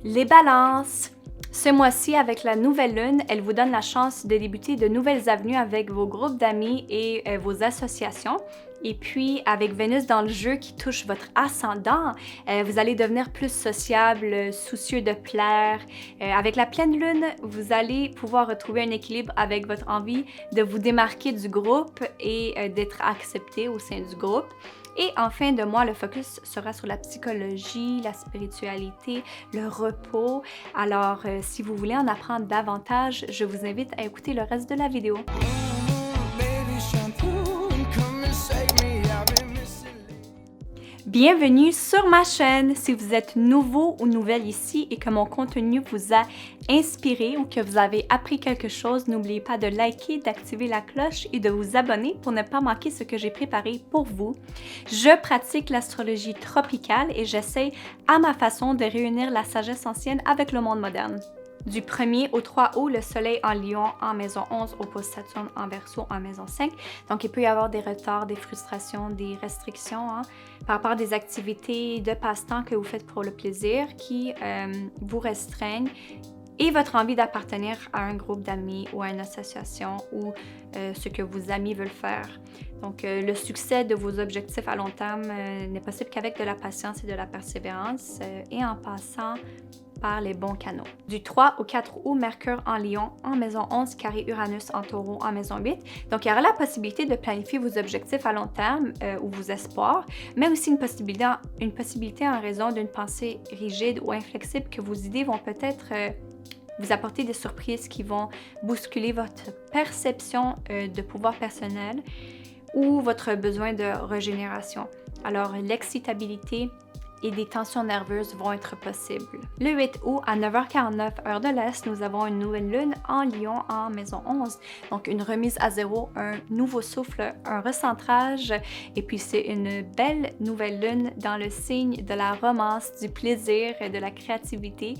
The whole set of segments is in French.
Les balances! Ce mois-ci, avec la nouvelle lune, elle vous donne la chance de débuter de nouvelles avenues avec vos groupes d'amis et vos associations. Et puis, avec Vénus dans le jeu qui touche votre ascendant, vous allez devenir plus sociable, soucieux de plaire. Avec la pleine lune, vous allez pouvoir retrouver un équilibre avec votre envie de vous démarquer du groupe et d'être accepté au sein du groupe. Et en fin de mois, le focus sera sur la psychologie, la spiritualité, le repos. Alors, si vous voulez en apprendre davantage, je vous invite à écouter le reste de la vidéo. Bienvenue sur ma chaîne! Si vous êtes nouveau ou nouvelle ici et que mon contenu vous a inspiré ou que vous avez appris quelque chose, n'oubliez pas de liker, d'activer la cloche et de vous abonner pour ne pas manquer ce que j'ai préparé pour vous. Je pratique l'astrologie tropicale et j'essaie à ma façon de réunir la sagesse ancienne avec le monde moderne. Du 1er au 3 août, le soleil en Lion en maison 11 oppose Saturne en Verseau en maison 5. Donc, il peut y avoir des retards, des frustrations, des restrictions par rapport à des activités de passe-temps que vous faites pour le plaisir qui vous restreignent et votre envie d'appartenir à un groupe d'amis ou à une association ou ce que vos amis veulent faire. Donc, le succès de vos objectifs à long terme n'est possible qu'avec de la patience et de la persévérance et en passant par les bons canaux. Du 3 au 4 août, Mercure en Lion en maison 11, carré Uranus en Taureau en maison 8. Donc, il y aura la possibilité de planifier vos objectifs à long terme ou vos espoirs, mais aussi une possibilité en raison d'une pensée rigide ou inflexible que vos idées vont peut-être vous apporter des surprises qui vont bousculer votre perception de pouvoir personnel ou votre besoin de régénération. Alors, l'excitabilité et des tensions nerveuses vont être possibles. Le 8 août, à 9h49 heure de l'Est, nous avons une nouvelle lune en Lion en maison 11. Donc, une remise à zéro, un nouveau souffle, un recentrage. Et puis, c'est une belle nouvelle lune dans le signe de la romance, du plaisir, de la créativité.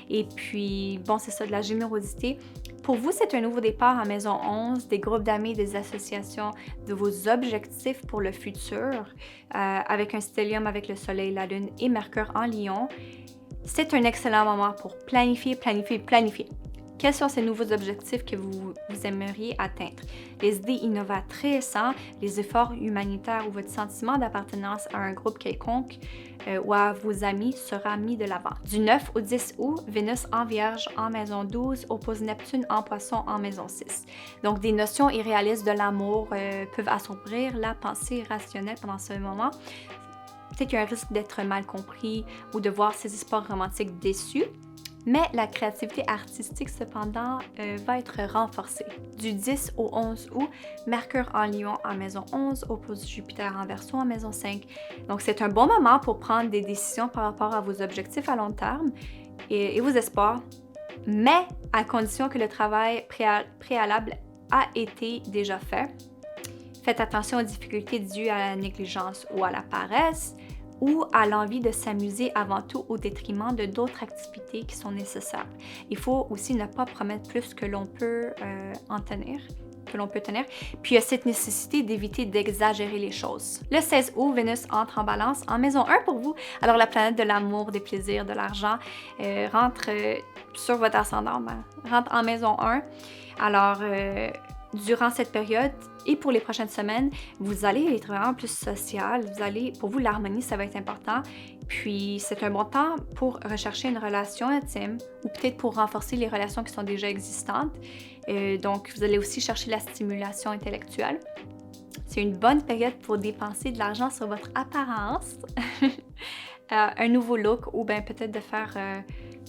Et puis, bon, c'est ça, de la générosité. Pour vous, c'est un nouveau départ en maison 11, des groupes d'amis, des associations, de vos objectifs pour le futur, avec un stellium avec le soleil, la lune et Mercure en Lion. C'est un excellent moment pour planifier. Quels sont ces nouveaux objectifs que vous aimeriez atteindre? Les idées innovatrices, les efforts humanitaires ou votre sentiment d'appartenance à un groupe quelconque ou à vos amis sera mis de l'avant. Du 9 au 10 août, Vénus en Vierge en maison 12 oppose Neptune en Poisson en maison 6. Donc, des notions irréalistes de l'amour peuvent assombrir la pensée rationnelle pendant ce moment. Peut-être qu'il y a un risque d'être mal compris ou de voir ses espoirs romantiques déçus. Mais la créativité artistique, cependant, va être renforcée. Du 10 au 11 août, Mercure en Lion en maison 11 oppose Jupiter en Verseau en maison 5. Donc, c'est un bon moment pour prendre des décisions par rapport à vos objectifs à long terme et vos espoirs, mais à condition que le travail préalable a été déjà fait. Faites attention aux difficultés dues à la négligence ou à la paresse, ou à l'envie de s'amuser avant tout au détriment de d'autres activités qui sont nécessaires. Il faut aussi ne pas promettre plus que l'on peut tenir. Puis il y a cette nécessité d'éviter d'exagérer les choses. Le 16 août, Vénus entre en Balance en maison 1 pour vous. Alors la planète de l'amour, des plaisirs, de l'argent rentre sur votre ascendant, rentre en maison 1. Alors, durant cette période et pour les prochaines semaines, vous allez être vraiment plus social. Pour vous, l'harmonie, ça va être important. Puis, c'est un bon temps pour rechercher une relation intime ou peut-être pour renforcer les relations qui sont déjà existantes. Donc, vous allez aussi chercher la stimulation intellectuelle. C'est une bonne période pour dépenser de l'argent sur votre apparence, un nouveau look ou bien peut-être de faire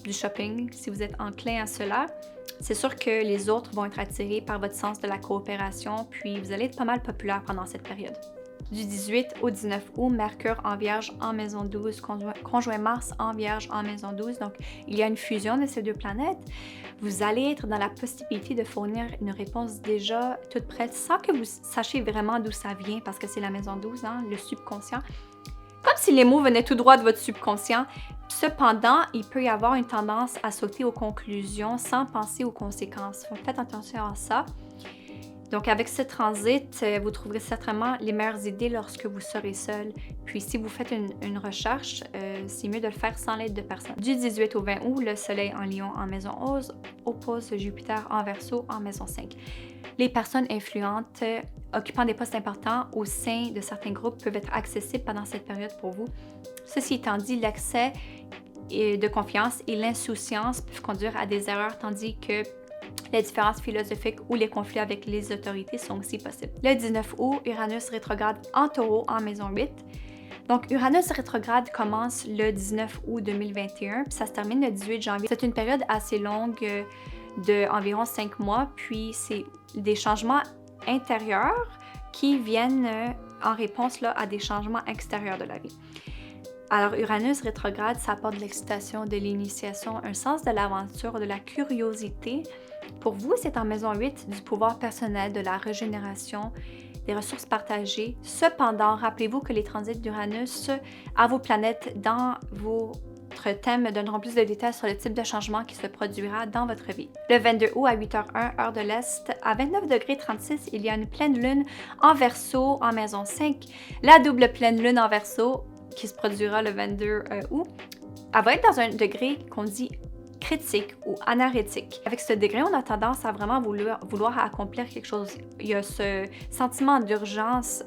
du shopping si vous êtes enclin à cela. C'est sûr que les autres vont être attirés par votre sens de la coopération, puis vous allez être pas mal populaire pendant cette période. Du 18 au 19 août, Mercure en Vierge en maison 12, conjoint Mars en Vierge en maison 12. Donc, il y a une fusion de ces deux planètes. Vous allez être dans la possibilité de fournir une réponse déjà toute prête sans que vous sachiez vraiment d'où ça vient parce que c'est la maison 12, le subconscient. Comme si les mots venaient tout droit de votre subconscient. Cependant, il peut y avoir une tendance à sauter aux conclusions sans penser aux conséquences. Donc, faites attention à ça. Donc, avec ce transit, vous trouverez certainement les meilleures idées lorsque vous serez seul. Puis, si vous faites une recherche, c'est mieux de le faire sans l'aide de personne. Du 18 au 20 août, le Soleil en Lion en maison 11 oppose Jupiter en Verseau en maison 5. Les personnes influentes occupant des postes importants au sein de certains groupes peuvent être accessibles pendant cette période pour vous. Ceci étant dit, l'excès de confiance et l'insouciance peuvent conduire à des erreurs, tandis que les différences philosophiques ou les conflits avec les autorités sont aussi possibles. Le 19 août, Uranus rétrograde en Taureau en maison 8. Donc, Uranus rétrograde commence le 19 août 2021, puis ça se termine le 18 janvier. C'est une période assez longue d'environ 5 mois, puis c'est des changements intérieurs qui viennent en réponse à des changements extérieurs de la vie. Alors, Uranus rétrograde, ça apporte de l'excitation, de l'initiation, un sens de l'aventure, de la curiosité. Pour vous, c'est en maison 8 du pouvoir personnel, de la régénération, des ressources partagées. Cependant, rappelez-vous que les transits d'Uranus à vos planètes dans votre thème donneront plus de détails sur le type de changement qui se produira dans votre vie. Le 22 août à 8h01, heure de l'Est, à 29 degrés 36, il y a une pleine lune en Verseau en maison 5. La double pleine lune en Verseau qui se produira le 22 août, elle va être dans un degré qu'on dit critique ou anarétique. Avec ce degré, on a tendance à vraiment vouloir accomplir quelque chose. Il y a ce sentiment d'urgence,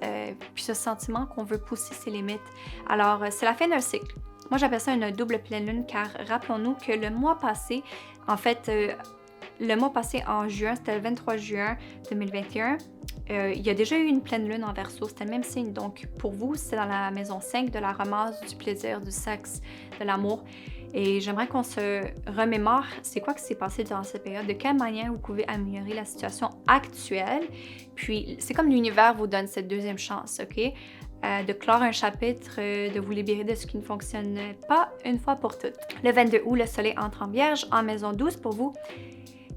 puis ce sentiment qu'on veut pousser ses limites. Alors, c'est la fin d'un cycle. Moi, j'appelle ça une double pleine lune, car rappelons-nous que le mois passé, en fait, le mois passé en juin, c'était le 23 juin 2021, il y a déjà eu une pleine lune en Verseau, c'était le même signe. Donc, pour vous, c'est dans la maison 5 de la romance, du plaisir, du sexe, de l'amour. Et j'aimerais qu'on se remémore c'est quoi qui s'est passé durant cette période, de quelle manière vous pouvez améliorer la situation actuelle. Puis, c'est comme l'univers vous donne cette deuxième chance, OK? De clore un chapitre, de vous libérer de ce qui ne fonctionne pas une fois pour toutes. Le 22 août, le Soleil entre en Vierge en maison 12 pour vous.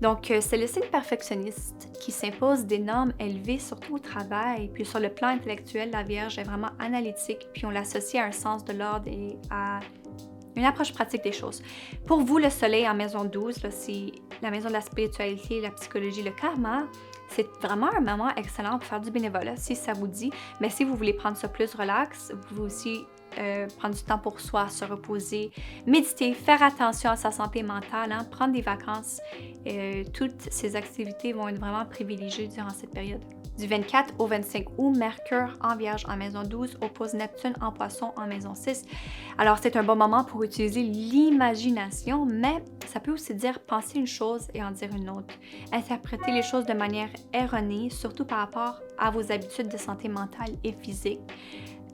Donc, c'est le signe perfectionniste qui s'impose des normes élevées, surtout au travail. Puis sur le plan intellectuel, la Vierge est vraiment analytique, puis on l'associe à un sens de l'ordre et à une approche pratique des choses. Pour vous, le Soleil en maison 12, là, c'est la maison de la spiritualité, la psychologie, le karma. C'est vraiment un moment excellent pour faire du bénévolat, si ça vous dit. Mais si vous voulez prendre ça plus relax, vous pouvez aussi prendre du temps pour soi, se reposer, méditer, faire attention à sa santé mentale, prendre des vacances. Toutes ces activités vont être vraiment privilégiées durant cette période. Du 24 au 25 août, Mercure en Vierge en maison 12 oppose Neptune en Poisson en maison 6. Alors, c'est un bon moment pour utiliser l'imagination, mais ça peut aussi dire penser une chose et en dire une autre. Interpréter les choses de manière erronée, surtout par rapport à vos habitudes de santé mentale et physique.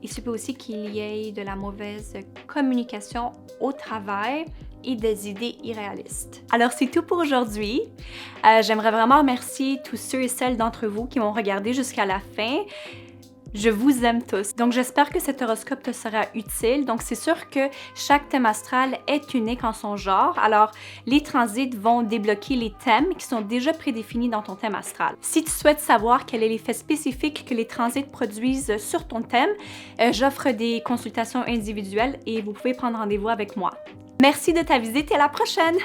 Il se peut aussi qu'il y ait de la mauvaise communication au travail et des idées irréalistes. Alors, c'est tout pour aujourd'hui. J'aimerais vraiment remercier tous ceux et celles d'entre vous qui m'ont regardé jusqu'à la fin. Je vous aime tous. Donc, j'espère que cet horoscope te sera utile. Donc, c'est sûr que chaque thème astral est unique en son genre. Alors, les transits vont débloquer les thèmes qui sont déjà prédéfinis dans ton thème astral. Si tu souhaites savoir quel est l'effet spécifique que les transits produisent sur ton thème, j'offre des consultations individuelles et vous pouvez prendre rendez-vous avec moi. Merci de ta visite et à la prochaine!